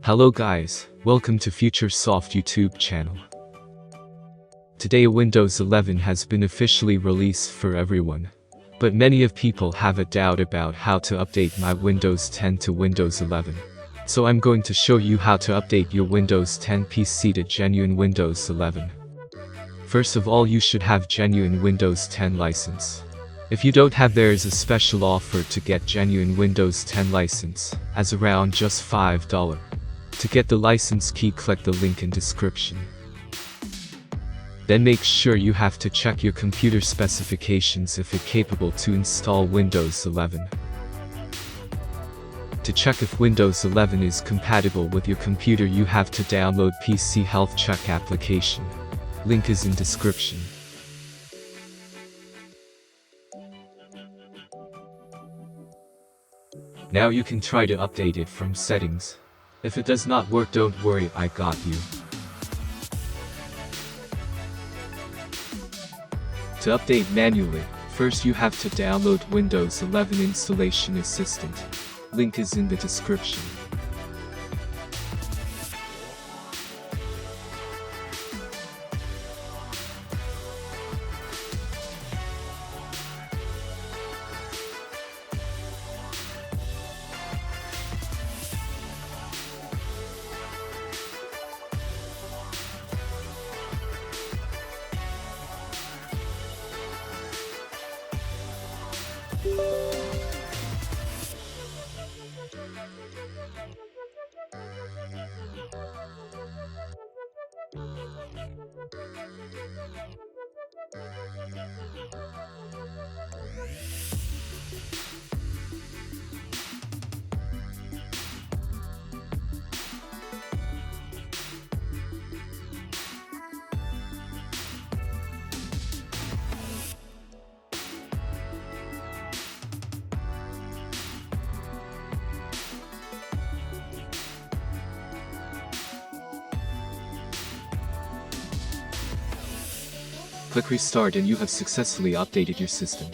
Hello guys, welcome to FutureSoft YouTube channel. Today Windows 11 has been officially released for everyone. But many of people have a doubt about how to update my Windows 10 to Windows 11. So I'm going to show you how to update your Windows 10 PC to genuine Windows 11. First of all, you should have genuine Windows 10 license. If you don't have, there is a special offer to get genuine Windows 10 license, as around just $5. To get the license key, click the link in description. Then make sure you have to check your computer specifications if it's capable to install Windows 11. To check if Windows 11 is compatible with your computer, you have to download PC Health Check application. Link is in description. Now you can try to update it from settings. If it does not work, don't worry, I got you. To update manually, first you have to download Windows 11 Installation Assistant. Link is in the description. Click Restart and you have successfully updated your system.